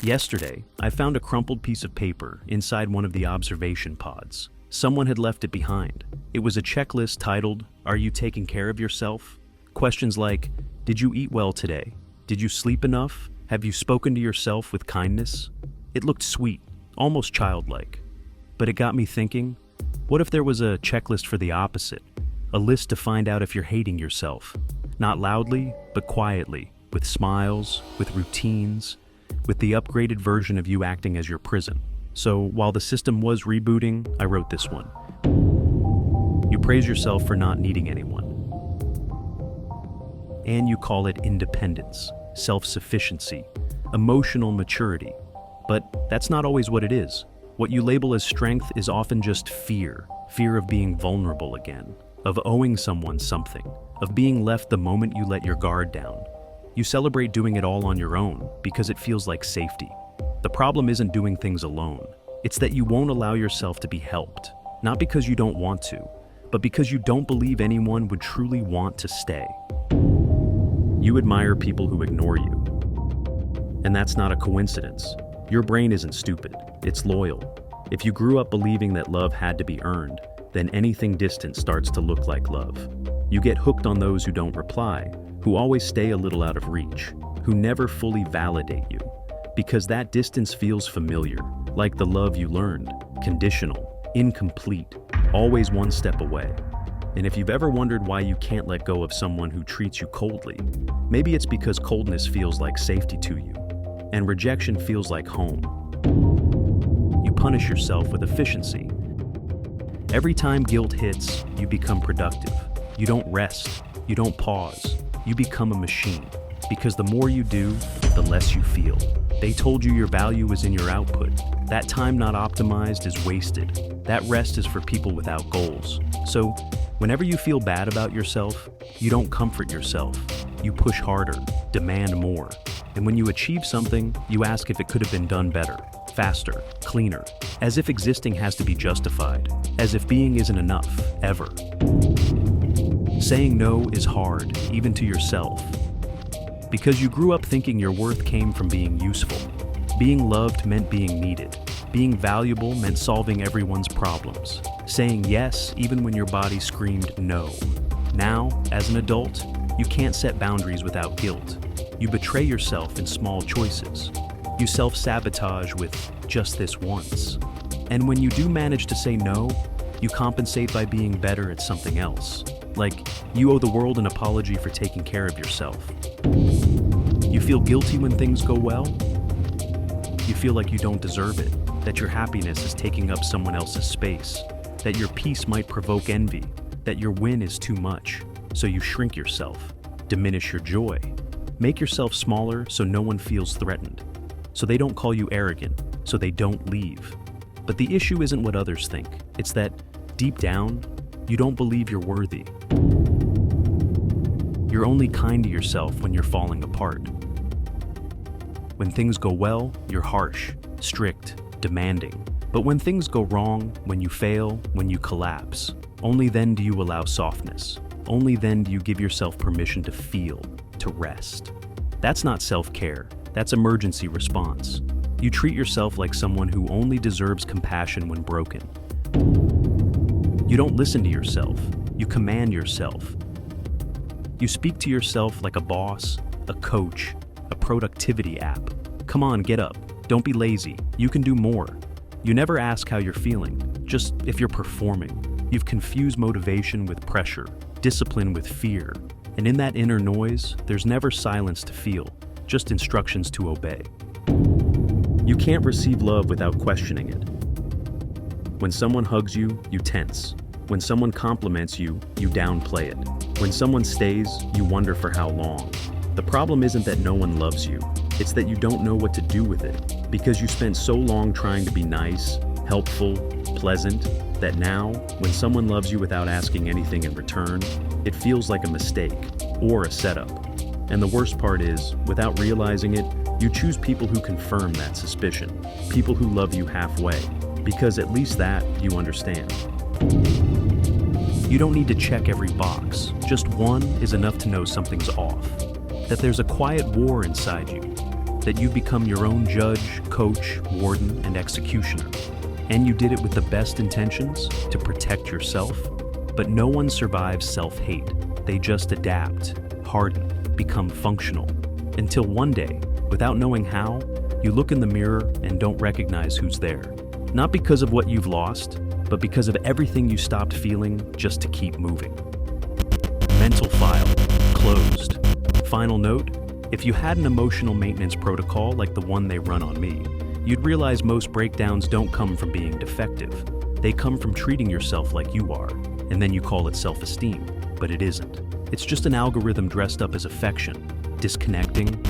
Yesterday, I found a crumpled piece of paper inside one of the observation pods. Someone had left it behind. It was a checklist titled, "Are you taking care of yourself?" Questions like, did you eat well today? Did you sleep enough? Have you spoken to yourself with kindness? It looked sweet, almost childlike. But it got me thinking, what if there was a checklist for the opposite? A list to find out if you're hating yourself. Not loudly, but quietly, with smiles, with routines, with the upgraded version of you acting as your prison. So while the system was rebooting, I wrote this one. You praise yourself for not needing anyone. And you call it independence, self-sufficiency, emotional maturity. But that's not always what it is. What you label as strength is often just fear. Fear of being vulnerable again, of owing someone something, of being left the moment you let your guard down. You celebrate doing it all on your own because it feels like safety. The problem isn't doing things alone. It's that you won't allow yourself to be helped, not because you don't want to, but because you don't believe anyone would truly want to stay. You admire people who ignore you. And that's not a coincidence. Your brain isn't stupid, it's loyal. If you grew up believing that love had to be earned, then anything distant starts to look like love. You get hooked on those who don't reply, who always stay a little out of reach, who never fully validate you, because that distance feels familiar, like the love you learned, conditional, incomplete, always one step away. And if you've ever wondered why you can't let go of someone who treats you coldly, maybe it's because coldness feels like safety to you, and rejection feels like home. You punish yourself with efficiency. Every time guilt hits, you become productive. You don't rest, you don't pause, you become a machine. Because the more you do, the less you feel. They told you your value is in your output. That time not optimized is wasted. That rest is for people without goals. So, whenever you feel bad about yourself, you don't comfort yourself. You push harder, demand more. And when you achieve something, you ask if it could have been done better, faster, cleaner, as if existing has to be justified, as if being isn't enough, ever. Saying no is hard, even to yourself. Because you grew up thinking your worth came from being useful. Being loved meant being needed. Being valuable meant solving everyone's problems. Saying yes even when your body screamed no. Now, as an adult, you can't set boundaries without guilt. You betray yourself in small choices. You self-sabotage with just this once. And when you do manage to say no, you compensate by being better at something else. Like, you owe the world an apology for taking care of yourself. You feel guilty when things go well. You feel like you don't deserve it, that your happiness is taking up someone else's space, that your peace might provoke envy, that your win is too much, so you shrink yourself, diminish your joy. Make yourself smaller so no one feels threatened, so they don't call you arrogant, so they don't leave. But the issue isn't what others think, it's that, deep down, you don't believe you're worthy. You're only kind to yourself when you're falling apart. When things go well, you're harsh, strict, demanding. But when things go wrong, when you fail, when you collapse, only then do you allow softness. Only then do you give yourself permission to feel, to rest. That's not self-care, that's emergency response. You treat yourself like someone who only deserves compassion when broken. You don't listen to yourself, you command yourself. You speak to yourself like a boss, a coach, a productivity app. Come on, get up. Don't be lazy. You can do more. You never ask how you're feeling, just if you're performing. You've confused motivation with pressure, discipline with fear. And in that inner noise, there's never silence to feel, just instructions to obey. You can't receive love without questioning it. When someone hugs you, you tense. When someone compliments you, you downplay it. When someone stays, you wonder for how long. The problem isn't that no one loves you. It's that you don't know what to do with it. Because you spent so long trying to be nice, helpful, pleasant, that now, when someone loves you without asking anything in return, it feels like a mistake or a setup. And the worst part is, without realizing it, you choose people who confirm that suspicion. People who love you halfway. Because at least that you understand. You don't need to check every box. Just one is enough to know something's off. That there's a quiet war inside you. that you've become your own judge, coach, warden, and executioner. And you did it with the best intentions to protect yourself. But no one survives self-hate. They just adapt, harden, become functional. Until one day, without knowing how, you look in the mirror and don't recognize who's there. Not because of what you've lost, but because of everything you stopped feeling just to keep moving. Mental file closed. Final note, if you had an emotional maintenance protocol like the one they run on me, you'd realize most breakdowns don't come from being defective. They come from treating yourself like you are, and then you call it self-esteem, but it isn't. It's just an algorithm dressed up as affection, disconnecting,